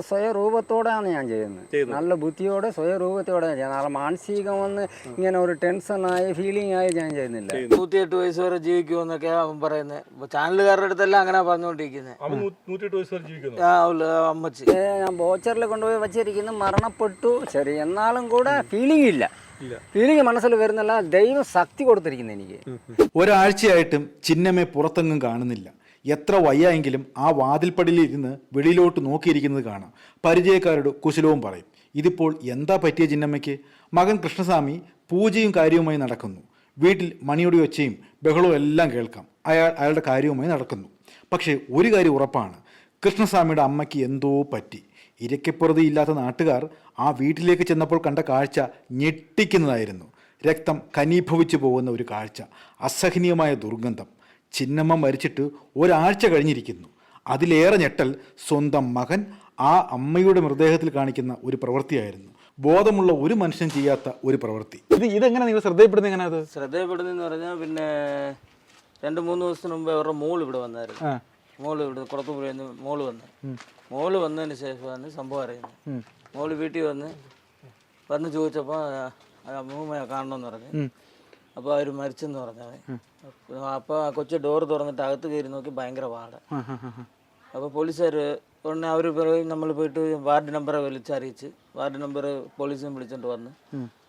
സ്വയരൂപത്തോടെയാണ് ഞാൻ ചെയ്യുന്നത്. നല്ല ബുദ്ധിയോടെ സ്വയരൂപത്തോടെ ഞാൻ ചെയ്യുന്നത്. മാനസികം വന്ന് ഇങ്ങനെ ഒരു ടെൻഷനായി ഫീലിംഗ് ആയി ഞാൻ ചെയ്യുന്നില്ല. 108 വയസ്സ് വരെ ജീവിക്കുമെന്നൊക്കെ അവൻ പറയുന്നത്. ചാനലുകാരുടെ അടുത്തെല്ലാം അങ്ങനെ പറഞ്ഞുകൊണ്ടിരിക്കുന്നത്. അമ്മച്ചി ഞാൻ ബോച്ചറിൽ കൊണ്ടുപോയി വച്ചിരിക്കുന്നു, മരണപ്പെട്ടു. ശരി, എന്നാലും കൂടെ ഫീലിംഗ് ഇല്ല. ഫീലിംഗ് മനസ്സിൽ വരുന്നില്ല. ദൈവം ശക്തി കൊടുത്തിരിക്കുന്നു എനിക്ക്. ഒരാഴ്ചയായിട്ടും ചിന്നമ്മയെ പുറത്തെങ്ങും കാണുന്നില്ല. എത്ര വയ്യായെങ്കിലും ആ വാതിൽപ്പടിയിലിരുന്ന് വെളിയിലോട്ട് നോക്കിയിരിക്കുന്നത് കാണാം. പരിചയക്കാരോട് കുശലവും പറയും. ഇതിപ്പോൾ എന്താ പറ്റിയ ചിന്നമ്മയ്ക്ക്? മകൻ കൃഷ്ണസ്വാമി പൂജയും കാര്യവുമായി നടക്കുന്നു. വീട്ടിൽ മണിയുടെ ഒച്ചയും ബഹളവും എല്ലാം കേൾക്കാം. അയാളുടെ കാര്യവുമായി നടക്കുന്നു. പക്ഷേ ഒരു കാര്യം ഉറപ്പാണ്, കൃഷ്ണസ്വാമിയുടെ അമ്മയ്ക്ക് എന്തോ പറ്റി. ഇരയ്ക്കപ്പുറതി ഇല്ലാത്ത നാട്ടുകാർ ആ വീട്ടിലേക്ക് ചെന്നപ്പോൾ കണ്ട കാഴ്ച ഞെട്ടിക്കുന്നതായിരുന്നു. രക്തം ഖനീഭവിച്ചു പോകുന്ന ഒരു കാഴ്ച, അസഹനീയമായ ദുർഗന്ധം. ചിന്നമ്മ മരിച്ചിട്ട് ഒരാഴ്ച കഴിഞ്ഞിരിക്കുന്നു. അതിലേറെ ഞെട്ടൽ സ്വന്തം മകൻ ആ അമ്മയുടെ മൃതദേഹത്തിൽ കാണിക്കുന്ന ഒരു പ്രവൃത്തിയായിരുന്നു. ബോധമുള്ള ഒരു മനുഷ്യൻ ചെയ്യാത്ത ഒരു പ്രവൃത്തി. ഇതെങ്ങനെ നിങ്ങൾ ശ്രദ്ധയപ്പെടുന്നത്? എങ്ങനെ അത് ശ്രദ്ധയപ്പെടുന്നതെന്ന് പറഞ്ഞാൽ, പിന്നെ 2-3 ദിവസത്തിന് മുമ്പ് അവരുടെ മോൾ ഇവിടെ വന്നായിരുന്നു. മോള് ഇവിടെ കുളത്തുപുഴയിൽ നിന്ന് മോള് വന്നതിന് ശേഷമാണ് സംഭവം അറിയുന്നത്. മോള് വീട്ടിൽ വന്ന് ചോദിച്ചപ്പോൾ അമ്മൂമ്മ കാണണമെന്ന് പറഞ്ഞു. അപ്പോൾ അവർ മരിച്ചെന്ന് പറഞ്ഞാൽ, അപ്പോൾ ആ കൊച്ചു ഡോറ് തുറന്നിട്ട് അകത്ത് കയറി നോക്കി ഭയങ്കര പാട്. അപ്പോൾ പോലീസുകാർ ഉടനെ അവർ പറയും, നമ്മൾ പോയിട്ട് വാർഡ് നമ്പറെ വിളിച്ചറിയിച്ച് വാർഡ് നമ്പർ പോലീസിനെ വിളിച്ചോണ്ട്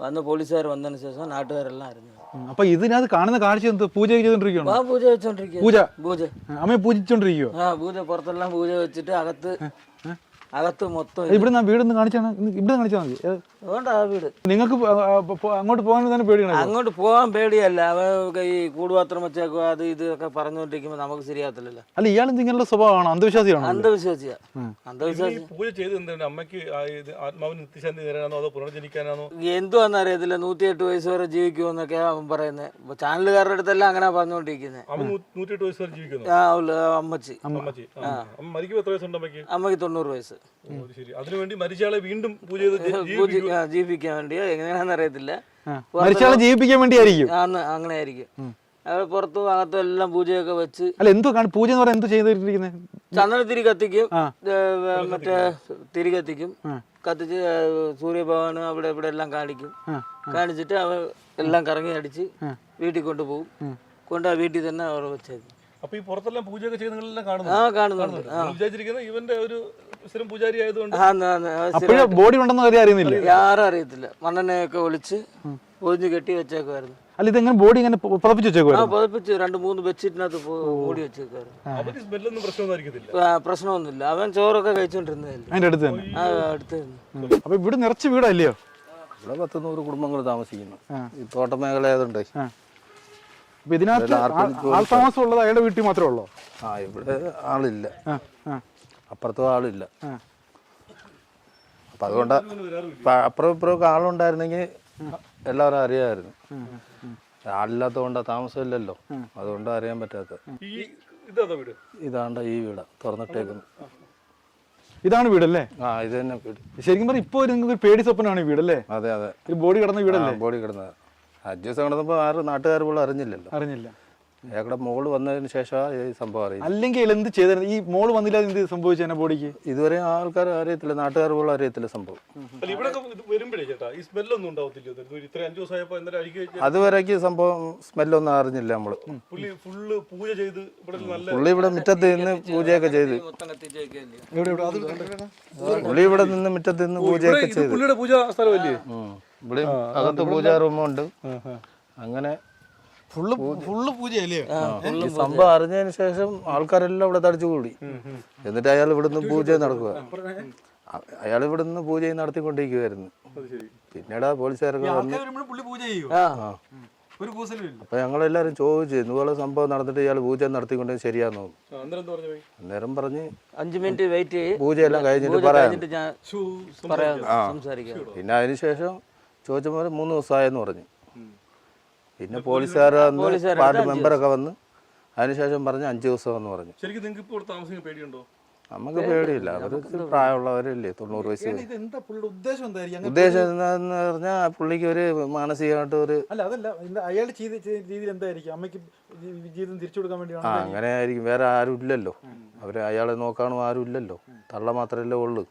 വന്ന് പോലീസുകാർ വന്നതിന് ശേഷം നാട്ടുകാരെല്ലാം അറിഞ്ഞത്. അപ്പൊ ഇതിനകത്ത് കാണുന്ന കാഴ്ച എന്ത്? പൂജ ചെയ്തോണ്ടിരിക്കുകയാണ്. പൂജ വെച്ചോണ്ടിരിക്കുക. പൂജ അമ്മയെ പൂജിച്ചോണ്ടിരിക്കുകയോ? പൂജ പുറത്തെല്ലാം പൂജ വെച്ചിട്ട് അകത്ത് മൊത്തം. ഇവിടെ വീടൊന്ന് കാണിച്ചാൽ മതി. അതുകൊണ്ട് ആ വീട് നിങ്ങൾക്ക് അങ്ങോട്ട് പോകാൻ തന്നെ പേടിയാണ്. അങ്ങോട്ട് പോകാൻ പേടിയല്ല, അവ ഈ കൂടുപാത്രം വെച്ചേക്കുക അത് ഇതൊക്കെ പറഞ്ഞുകൊണ്ടിരിക്കുമ്പോൾ നമുക്ക് ശരിയാകത്തില്ലല്ലോ. അല്ല, ഇയാൾ ഇങ്ങനെയുള്ള സ്വഭാവമാണ്, അന്ധവിശ്വാസിയാണ്. അന്ധവിശ്വാസി. പൂജ ചെയ്ത് അമ്മയ്ക്ക് ആത്മാവിന് നിത്യശാന്തി നേടാനോ അതോ പുനർജനിക്കാനാണോ എന്തുവാന്ന് അറിയത്തില്ല. 108 വയസ്സ് വരെ ജീവിക്കുമെന്നൊക്കെ അവൻ പറയുന്നത്. ചാനലുകാരുടെ അടുത്തെല്ലാം അങ്ങനെ പറഞ്ഞുകൊണ്ടിരിക്കുന്നത്. 108 വയസ്സ് വരെ ജീവിക്കുന്നു അമ്മച്ചി. മരിക്കുമ്പോൾ എത്ര വയസ്സുണ്ട് അമ്മയ്ക്ക്? അമ്മയ്ക്ക് 90 വയസ്സ്. അതിനുവേണ്ടി മരിച്ചയാളെ വീണ്ടും പൂജ ജീവിപ്പിക്കാൻ വേണ്ടിയോ എങ്ങനെയാണെന്ന് അറിയത്തില്ല. ജീവിപ്പിക്കാൻ വേണ്ടിയായിരിക്കും. അങ്ങനെ ആയിരിക്കും. അവിടെ പുറത്തും അകത്തും എല്ലാം പൂജയൊക്കെ വെച്ച്. അല്ല, എന്തോ പൂജ എന്ന് പറയാൻ എന്ത് ചെയ്തിരിക്കുന്നത്? ചന്ദനത്തിരി കത്തിക്കും, മറ്റേ തിരി കത്തിക്കും. കത്തിച്ച് സൂര്യഭഗവാന് അവിടെ ഇവിടെ എല്ലാം കാണിച്ചിട്ട് അവ എല്ലാം കറങ്ങി അടിച്ച് വീട്ടിൽ കൊണ്ടുപോകും. കൊണ്ട് ആ വീട്ടിൽ തന്നെ അവിടെ വെച്ചേക്കും. അപ്പൊ ഈ പുറത്തെല്ലാം പൂജയൊക്കെ ചെയ്യുന്നതെല്ലാം കാണുന്നുണ്ട്. ഇവന്റെ ഒരു സ്ഥിരം പൂജാരി ആയതുകൊണ്ട് ബോഡി ഉണ്ടെന്ന് അറിയുന്നില്ല, ആരും അറിയത്തില്ല. മണ്ണെണ്ണയൊക്കെ ഒളിഞ്ഞ് കെട്ടി വെച്ചേക്കുമായിരുന്നു. അല്ല, ഇതെങ്ങനെ ബോഡി ഇങ്ങനെ പുതപ്പിച്ച് വെച്ചേക്കുവായിരുന്നു? പുതപ്പിച്ച് 2-3 ബെഡ്ഷീറ്റിനകത്ത് മൂടി വെച്ചേക്കുമായിരുന്നു. പ്രശ്നമൊന്നുമില്ല. അവൻ ചോറൊക്കെ കഴിച്ചോണ്ടിരുന്നതല്ലേ അതിന്റെ അടുത്ത് തന്നെ. അപ്പൊ ഇവിടെ നിറച്ച് വീടല്ലയോ? ഇവിടെ 10-100 കുടുംബങ്ങൾ താമസിക്കുന്നു. ഈ തോട്ടമേഖല ആയതുകൊണ്ട്. അപ്പൊ ഇതിനകത്ത് ആൾ താമസം ഉള്ളത് അയാളുടെ വീട്ടിൽ മാത്രമേ ഉള്ളൂ? ഇവിടെ ആളില്ല, അപ്പുറത്തും ആളില്ല. അപ്പൊ അതുകൊണ്ട് അപ്പുറം ഇപ്പുറമൊക്കെ ആളുണ്ടായിരുന്നെങ്കിൽ എല്ലാവരും അറിയാമായിരുന്നു. ആളില്ലാത്ത കൊണ്ടാ താമസമില്ലല്ലോ, അതുകൊണ്ട് അറിയാൻ പറ്റാത്ത. ഇതാണ്ട ഈ വീടാ തുറന്നിട്ടേക്കുന്നു. ഇതാണ് വീടല്ലേ? ഇത് തന്നെ വീട്. ശരിക്കും പറഞ്ഞാൽ ഇപ്പൊ നിങ്ങൾക്ക് പേടി സ്വപ്നമാണ് ഈ വീടല്ലേ? അതെ. ബോഡി കിടന്ന വീടല്ലേ? ബോഡി കിടന്നത് 5 ദിവസം കിടന്നപ്പോൾ നാട്ടുകാർ പോലും അറിഞ്ഞില്ല. അയാളുടെ മോള് വന്നതിന് ശേഷമാണ് ഈ സംഭവം അറിയാം. അല്ലെങ്കിൽ എന്ത് ചെയ്തായിരുന്നു? ഈ മോള് വന്നില്ല, എന്ത് സംഭവിച്ചു ബോഡിക്ക്? ഇതുവരെ ആൾക്കാർ അറിയത്തില്ല, നാട്ടുകാർ പോലും അറിയത്തില്ല സംഭവം. അതുവരേക്ക് സംഭവം സ്മെല്ലൊന്നും അറിഞ്ഞില്ല നമ്മള്. പുള്ളി ഇവിടെ മുറ്റത്ത് നിന്ന് പൂജയൊക്കെ ചെയ്ത് പൂജയൊക്കെ ചെയ്ത് ഇവിടെ അകത്ത് പൂജാ റൂമുണ്ട്. അങ്ങനെ ഈ സംഭവം അറിഞ്ഞതിന് ശേഷം ആൾക്കാരെല്ലാം ഇവിടെ തടിച്ചു കൂടി. എന്നിട്ട് അയാൾ ഇവിടുന്ന് പൂജ നടക്കുക. അയാൾ ഇവിടുന്ന് പൂജ നടത്തിക്കൊണ്ടിരിക്കുവായിരുന്നു. പിന്നീട് പോലീസുകാരൊക്കെ വന്ന് അപ്പൊ ഞങ്ങളെല്ലാരും ചോദിച്ചു, ഇതുപോലെ സംഭവം നടന്നിട്ട് ഇയാൾ പൂജ നടത്തിക്കൊണ്ട് ശരിയാന്ന്. അന്നേരം പറഞ്ഞ് 5 മിനിറ്റ് വെയിറ്റ് ചെയ്ത് പൂജയെല്ലാം കഴിഞ്ഞിട്ട് പറയാം. പിന്നെ അതിനുശേഷം ചോദിച്ചപ്പോൾ 3 ദിവസമായെന്ന് പറഞ്ഞു. പിന്നെ പോലീസുകാർ വാർഡ് മെമ്പറൊക്കെ വന്ന് അതിനുശേഷം പറഞ്ഞ് 5 ദിവസം എന്ന് പറഞ്ഞു. നമുക്ക് പേടിയില്ല, അവർക്ക് പ്രായമുള്ളവരല്ലേ, 90 വയസ്സ്. ഉദ്ദേശം എന്താന്ന് പറഞ്ഞാൽ പുള്ളിക്ക് ഒരു മാനസികമായിട്ട് ഒരു അങ്ങനെ ആയിരിക്കും. വേറെ ആരും ഇല്ലല്ലോ, അവര് അയാളെ നോക്കാനും ആരും ഇല്ലല്ലോ, തള്ള മാത്രമല്ലേ ഉള്ളു.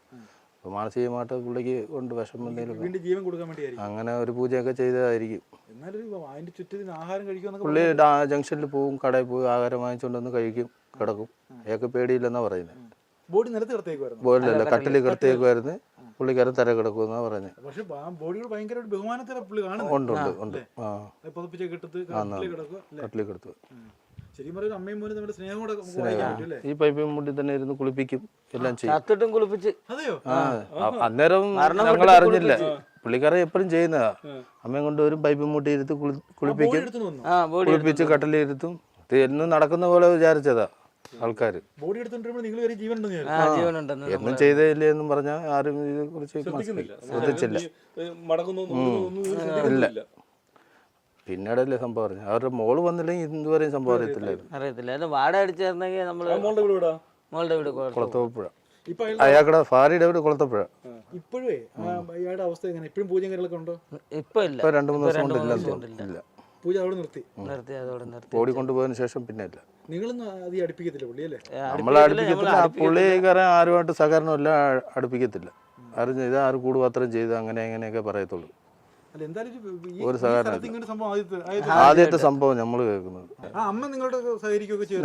അപ്പോൾ മാനസികമായിട്ട് പുള്ളിക്ക് കൊണ്ട് വിഷമം എന്തെങ്കിലും വീണ്ടും ജീവൻ കൊടുക്കാൻ വേണ്ടിയായിരിക്കും. അങ്ങനെ ഒരു പൂജയൊക്കെ ചെയ്തതായിരിക്കും. എന്നാലും അതിന്റെ ചുറ്റിന് ആഹാരം കഴിക്കുമെന്നൊക്കെ പുള്ളി ജംഗ്ഷനിൽ പോവും, കടയിൽ പോയി ആഹാരം വാങ്ങിച്ചുകൊണ്ട് വന്ന് കഴിക്കും, കിടക്കും. അയാൾക്ക് പേടിയില്ലെന്നാണ് പറയുന്നത്. ബോഡി നിലത്ത് കിടത്തേക്കുമായിരുന്നു. ബോഡിലല്ല, കട്ടിൽ കിടത്തേക്കുമായിരുന്നു. പുള്ളിക്കാരൻ തര കിടക്കുമെന്നാണ് പറയുന്നത്. പക്ഷെ ആ ബോഡിയോട് ഭയങ്കര ബഹുമാനത്തിലെ പുള്ളി കാണുന്നത്. ഉണ്ട് ഉണ്ട് ഉണ്ട്. ആ പുതപ്പിച്ച് കിടത്ത് കിടക്കുക. കട്ടിൽ കിടത്തു. ശരിക്കും പറഞ്ഞാൽ അമ്മയും മോനും നമ്മുടെ സ്നേഹം കൂടെ വായിക്കാൻ പറ്റും അല്ലേ? ഈ പൈപ്പിൻ മുട്ടി തന്നെ ഇരുന്ന് കുളിപ്പിക്കും, എല്ലാം ചെയ്യും. ചത്തിട്ടും കുളിപ്പിച്ച്. അതെയോ? അന്നേരം ഞങ്ങൾ അറിഞ്ഞില്ല. പുള്ളിക്കാരൻ എപ്പോഴും ചെയ്യുന്നതാ. അമ്മയും കൊണ്ടുവരും, പൈപ്പിൻ മുട്ടി ഇരുത്ത് കുളിപ്പിക്കും, കുളിപ്പിച്ച് കട്ടിലിരുത്തും. എന്നും നടക്കുന്ന പോലെ വിചാരിച്ചതാ ആൾക്കാർ. ബോഡി എടുത്തോണ്ടിരുമ്പോൾ നിങ്ങൾ വരെ ജീവൻ ജീവനുണ്ടെന്ന് എന്നും ചെയ്തേയില്ലേ എന്നും പറഞ്ഞാൽ ആരും ഇതിനെ കുറിച്ച് ശ്രദ്ധിച്ചില്ല. ഇല്ല. പിന്നീടല്ലേ സംഭവം അറിഞ്ഞു. അവരുടെ മോള് വന്നില്ലെങ്കിൽ ഇതുവരെയും സംഭവം അറിയത്തില്ലായിരുന്നു. അറിയത്തില്ല. അത് വാടക അടിച്ചായിരുന്നെങ്കിൽ നമ്മള് മോളുടെ വീട് കുളത്തപ്പുഴ. അയാളുടെ ഭാര്യയുടെ വീട് കുളത്തപ്പുഴ. ഇപ്പോഴേ അയാളുടെ അവസ്ഥ എങ്ങനെ? ഇപ്പോഴും പൂജയും കാര്യങ്ങളൊക്കെ ഉണ്ടോ? ഇപ്പൊ ഇല്ല. ഇപ്പൊ 2-3 ദിവസം കൊണ്ടില്ല. പൂജ അവിടെ നിർത്തി. അതോടെ നിർത്തി. ബോഡി കൊണ്ടുപോയതിനു ശേഷം പിന്നെ ഇല്ല. നിങ്ങളൊന്നും അധികം അടുപ്പിക്കത്തില്ല പുള്ളി അല്ലേ? നമ്മളെ അടുപ്പിക്കത്തില്ല. പുള്ളിക്കാരൻ ആരുമായിട്ട് സഹകരണം എല്ലാം അടുപ്പിക്കത്തില്ല. ആരും ചെയ്താൽ ആരും കൂടുപാത്രം ചെയ്ത് അങ്ങനെ എങ്ങനെയൊക്കെ പറയത്തുള്ളൂ. ഒരു സഹകരണം ആദ്യത്തെ സംഭവം നമ്മൾ കേൾക്കുന്നത്.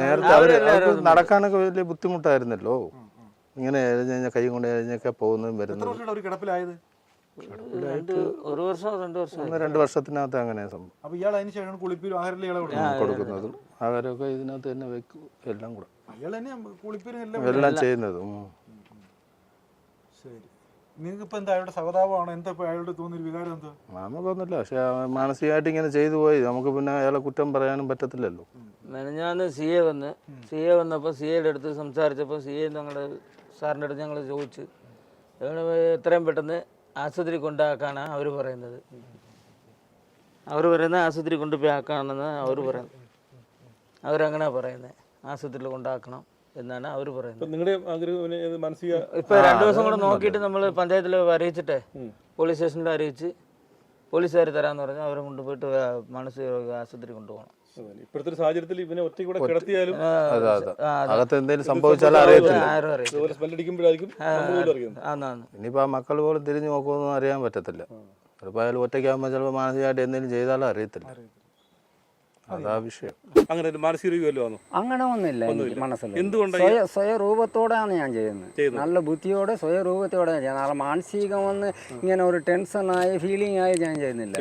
നേരത്തെ അവർക്ക് നടക്കാനൊക്കെ വലിയ ബുദ്ധിമുട്ടായിരുന്നല്ലോ. ഇങ്ങനെ എഴുതി കഴിഞ്ഞാൽ കൈ കൊണ്ട് എഴുതിയൊക്കെ പോകുന്നതും വരുന്നതും. 1-2 വർഷത്തിനകത്ത് അങ്ങനെ സംഭവം കൊടുക്കുന്നതും ആഹാരമൊക്കെ ഇതിനകത്ത് തന്നെ വെക്കും, എല്ലാം കൂടെ എല്ലാം ചെയ്യുന്നതും. നമുക്കൊന്നുമില്ല. പക്ഷെ മാനസികമായിട്ട് ഇങ്ങനെ ചെയ്തു പോയി. നമുക്ക് പിന്നെ അയാളെ കുറ്റം പറയാനും പറ്റത്തില്ലല്ലോ. മെനഞ്ഞാന്ന് സി എ വന്നപ്പോൾ സി എയുടെ അടുത്ത് സംസാരിച്ചപ്പോൾ സി എ ഞങ്ങളുടെ സാറിൻ്റെ അടുത്ത് ഞങ്ങൾ ചോദിച്ചു, എത്രയും പെട്ടെന്ന് ആശുപത്രി കൊണ്ടാക്കാനാണ് അവർ പറയുന്നത്. ആശുപത്രി കൊണ്ടുപോയി ആക്കാണെന്ന് അവർ പറയുന്നത്. അവരങ്ങനെ പറയുന്നത്, ആശുപത്രിയിൽ കൊണ്ടാക്കണം എന്നാണ് അവർ പറയുന്നത്. നിങ്ങളുടെ ആഗ്രഹം മാനസിക ഇപ്പൊ 2 ദിവസം കൂടെ നോക്കിയിട്ട് നമ്മൾ പഞ്ചായത്തിൽ അറിയിച്ചിട്ടേ, പോലീസ് സ്റ്റേഷനിൽ അറിയിച്ച് പോലീസുകാർ തരാന്ന് പറഞ്ഞാൽ അവരെ കൊണ്ടുപോയിട്ട് മാനസിക ആശുപത്രി കൊണ്ടുപോകണം. ഇപ്പോഴത്തെ സാഹചര്യത്തിൽ ഇവനെ ഒറ്റ കൂടെ കിടത്തിയാലും അകത്ത് എന്തെങ്കിലും സംഭവിച്ചാലും അറിയത്തില്ല. ഇനിയിപ്പോ ആ മക്കൾ പോലും തിരിഞ്ഞു നോക്കുമെന്നും അറിയാൻ പറ്റത്തില്ല. ചിലപ്പോൾ അയാൾ ഒറ്റയ്ക്കാകുമ്പോൾ ചിലപ്പോൾ മാനസികമായിട്ട് എന്തെങ്കിലും ചെയ്താലും അറിയത്തില്ല. അതാ വിഷയം. അങ്ങനെ മാനസിക രോഗിയല്ലോ? അങ്ങനെ ഒന്നുമില്ല എനിക്ക് മനസ്സിൽ. എന്തുകൊണ്ടാണ് സ്വയരൂപത്തോടെയാണ് ഞാൻ ചെയ്യുന്നത്. നല്ല ബുദ്ധിയോടെ സ്വയരൂപത്തോടെ ചെയ്യുന്നത്. മാനസികം വന്ന് ഇങ്ങനെ ഒരു ടെൻഷനായി ഫീലിംഗ് ആയി ഞാൻ ചെയ്യുന്നില്ല.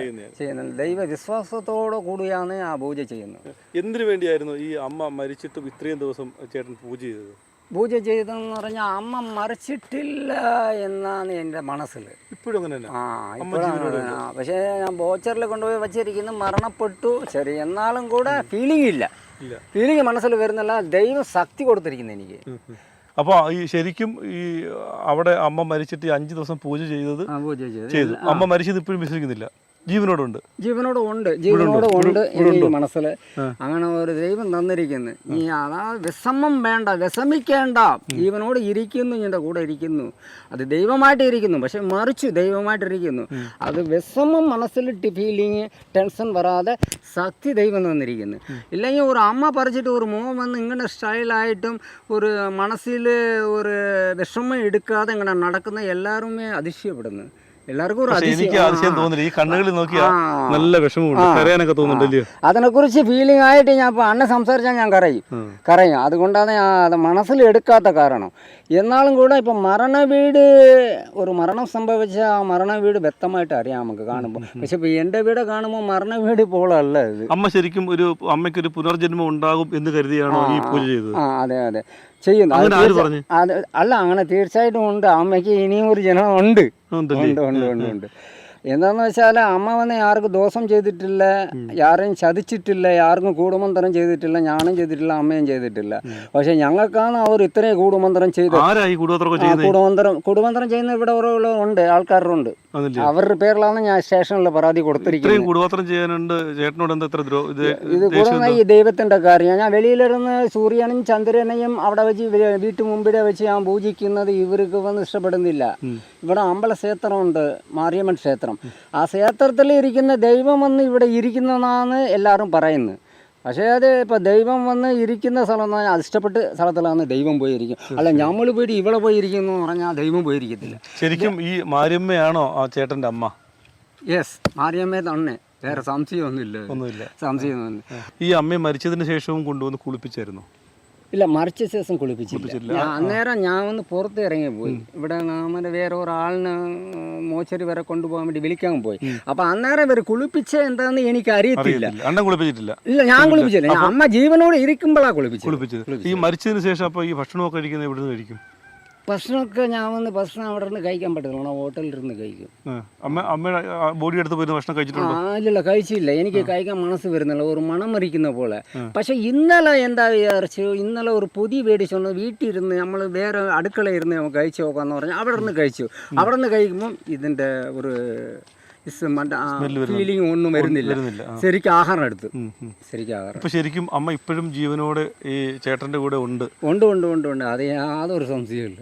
ദൈവവിശ്വാസത്തോടു കൂടിയാണ് ആ പൂജ ചെയ്യുന്നത്. എന്തിനു വേണ്ടിയായിരുന്നു ഈ അമ്മ മരിച്ചിട്ടും ഇത്രയും ദിവസം ചേട്ടൻ പൂജ ചെയ്തത്? പൂജ ചെയ്തതെന്ന് പറഞ്ഞാൽ അമ്മ മരിച്ചിട്ടില്ല എന്നാണ് എൻ്റെ മനസ്സിൽ. ഇപ്പോഴും അങ്ങനെ തന്നെ? പക്ഷേ ഞാൻ ബോച്ചറിൽ കൊണ്ടുപോയി വച്ചിരിക്കുന്നു, മരണപ്പെട്ടു. ശരി, എന്നാലും കൂടെ ഫീലിംഗ് മനസ്സിൽ വരുന്നില്ല. ദൈവം ശക്തി കൊടുത്തിരിക്കുന്നു എനിക്ക്. അപ്പോൾ ഈ ശരിക്കും ഈ അവിടെ അമ്മ മരിച്ചിട്ട് 5 ദിവസം പൂജ ചെയ്തത് ചെയ്തു. അമ്മ മരിച്ചത് ഇപ്പോഴും വിശ്വസിക്കുന്നില്ല, ജീവനോടുണ്ട് എനിക്ക് മനസ്സിൽ. അങ്ങനെ ഒരു ദൈവം തന്നിരിക്കുന്നു. നീ അതാ വിഷമം വേണ്ട, വിഷമിക്കേണ്ട. ജീവനോട് ഇരിക്കുന്നു, എൻ്റെ കൂടെ ഇരിക്കുന്നു. അത് ദൈവമായിട്ട് ഇരിക്കുന്നു, പക്ഷെ മറിച്ച് ദൈവമായിട്ടിരിക്കുന്നു. അത് വിഷമം മനസ്സിലിട്ട് ഫീലിങ് ടെൻഷൻ വരാതെ ശക്തി ദൈവം തന്നിരിക്കുന്നു. ഇല്ലെങ്കിൽ ഒരു അമ്മ പറിച്ചിട്ട് ഒരു മോൻ വന്ന് ഇങ്ങനെ സ്റ്റൈലായിട്ടും ഒരു മനസ്സിൽ ഒരു വിഷമം എടുക്കാതെ ഇങ്ങനെ നടക്കുന്ന എല്ലാവരുമേ അതിശയപ്പെടുന്നു. എല്ലാവർക്കും ഒരു അതിശയം തോന്നില്ല. ഈ കണ്ണുകളിൽ നോക്കിയാ നല്ല വിഷമമുണ്ട്, കരയാനൊക്കെ തോന്നുന്നുണ്ടല്ലോ. അതിനെക്കുറിച്ച് ഫീലിംഗ് ആയിട്ട് ഞാൻ ഇപ്പോൾ അന്നെ സംസാരിച്ചാൽ ഞാൻ കരയും. അതുകൊണ്ടാണ് ഞാൻ അത് മനസ്സിൽ എടുക്കാത്ത കാരണം. എന്നാലും കൂടെ ഇപ്പം ഒരു മരണം സംഭവിച്ച ആ മരണ വീട് വ്യക്തമായിട്ട് അറിയാം നമുക്ക് കാണുമ്പോൾ. പക്ഷെ ഇപ്പം എൻ്റെ വീട് കാണുമ്പോൾ മരണ വീട് പോലല്ല ഇത്. അമ്മ ശരിക്കും അമ്മയ്ക്കൊരു പുനർജന്മം ഉണ്ടാകും എന്ന് കരുതിയാണോ ഈ പൂജ ചെയ്തത്? അതെ ചെയ്യുന്നു. അല്ല, അങ്ങനെ തീർച്ചയായിട്ടും ഉണ്ട്. അമ്മയ്ക്ക് ഇനിയും ഒരു ജനം ഉണ്ട്. എന്താണെന്ന് വെച്ചാൽ അമ്മ വന്ന് ആർക്കും ദോഷം ചെയ്തിട്ടില്ല, ആരെയും ചതിച്ചിട്ടില്ല, ആർക്കും കൂടുമന്ത്രം ചെയ്തിട്ടില്ല, ഞാനും ചെയ്തിട്ടില്ല, അമ്മയും ചെയ്തിട്ടില്ല. പക്ഷെ ഞങ്ങൾക്കാണ് അവർ ഇത്രയും കൂടുമന്ത്രം ചെയ്തത്. കൂടുമന്ത്രം ചെയ്യുന്ന ഇവിടെ ഉണ്ട്, ആൾക്കാരുണ്ട്. അവരുടെ പേരിലാണ് ഞാൻ സ്റ്റേഷനിൽ പരാതി കൊടുത്തിരിക്കുന്നത്. ഇത് കൂടുതൽ ഈ ദൈവത്തിന്റെ കാര്യം. ഞാൻ വെളിയിലിരുന്ന് സൂര്യനും ചന്ദ്രനെയും അവിടെ വെച്ച് വീട്ടു മുമ്പിടെ വെച്ച് ഞാൻ പൂജിക്കുന്നത് ഇവർക്ക് വന്ന് ഇഷ്ടപ്പെടുന്നില്ല. ഇവിടെ അമ്പല ക്ഷേത്രമുണ്ട്, മാരിയമ്മൻ ക്ഷേത്രം. ആ ക്ഷേത്രത്തിൽ ഇരിക്കുന്ന ദൈവം വന്ന് ഇവിടെ ഇരിക്കുന്നതെന്നാണ് എല്ലാവരും പറയുന്നത്. പക്ഷേ അത് ഇപ്പം ദൈവം വന്ന് ഇരിക്കുന്ന സ്ഥലം എന്ന് പറഞ്ഞാൽ ഇഷ്ടപ്പെട്ട് സ്ഥലത്തിലാണ് ദൈവം പോയിരിക്കും. അല്ല നമ്മൾ പോയിട്ട് ഇവിടെ പോയിരിക്കുന്നു എന്ന് പറഞ്ഞാൽ ദൈവം പോയിരിക്കത്തില്ല. ശരിക്കും ഈ മാരിയമ്മയാണോ ആ ചേട്ടൻ്റെ അമ്മ? യെസ്, മാരിയമ്മേ തന്നെ, വേറെ സംശയമൊന്നുമില്ല. ഒന്നുമില്ല. സംശയമൊന്നുമില്ല. ഈ അമ്മയെ മരിച്ചതിന് ശേഷവും കൊണ്ടുവന്ന് കുളിപ്പിച്ചായിരുന്നു? ഇല്ല, മരിച്ച ശേഷം കുളിപ്പിച്ചില്ല. അന്നേരം ഞാൻ ഒന്ന് പുറത്ത് ഇറങ്ങി പോയി. ഇവിടെ നമ്മുടെ വേറെ ഒരാളിന് മോച്ചരി വരെ കൊണ്ടുപോകാൻ വേണ്ടി വിളിക്കാൻ പോയി. അപ്പൊ അന്നേരം ഇവർ കുളിപ്പിച്ച എന്താന്ന് എനിക്ക് അറിയത്തില്ല. അണ്ണൻ കുളിപ്പിച്ചിട്ടില്ല? ഇല്ല, ഞാൻ കുളിപ്പിച്ചില്ല. ഞാൻ അമ്മ ജീവനോട് ഇരിക്കുമ്പോഴാണ് കുളിപ്പിച്ചത്. ഈ മരിച്ചതിന് ശേഷം അപ്പൊ ഈ ഭക്ഷണമൊക്കെ കഴിക്കുന്നത് എവിടെ നിന്ന് കഴിക്കും? ഭക്ഷണമൊക്കെ ഞാൻ വന്ന് ഭക്ഷണം അവിടെ നിന്ന് കഴിക്കാൻ പറ്റില്ല, ഹോട്ടലിലിരുന്ന് കഴിക്കും. അമ്മയുടെ ബോഡി എടുത്ത് പോയിരുന്ന ഭക്ഷണം കഴിച്ചിട്ടുണ്ടോ? ഇല്ല, കഴിച്ചില്ല. എനിക്ക് കഴിക്കാൻ മനസ്സ് വരുന്നില്ല, ഒരു മണം മറിക്കുന്ന പോലെ. പക്ഷെ ഇന്നലെ എന്താ വിചാരിച്ചു, ഇന്നലെ ഒരു പൊതി മേടിച്ചോണ്ട് വീട്ടിൽ ഇരുന്ന് നമ്മൾ വേറെ അടുക്കളയിരുന്ന് നമ്മൾ കഴിച്ചു നോക്കാന്ന് പറഞ്ഞാൽ അവിടെ നിന്ന് കഴിച്ചു. അവിടെ നിന്ന് കഴിക്കുമ്പം ഇതിൻ്റെ ഒരു ഫീലിംഗ് ഒന്നും വരുന്നില്ല. ശരിക്കും ആഹാരം എടുത്തു. ശരിക്കും ആഹാരം. ഇപ്പൊ ശരിക്കും അമ്മ ഇപ്പോഴും ജീവനോടെ ഈ ചേട്ടന്റെ കൂടെ ഉണ്ട്? ഉണ്ട്. അത് യാതൊരു സംശയമില്ല.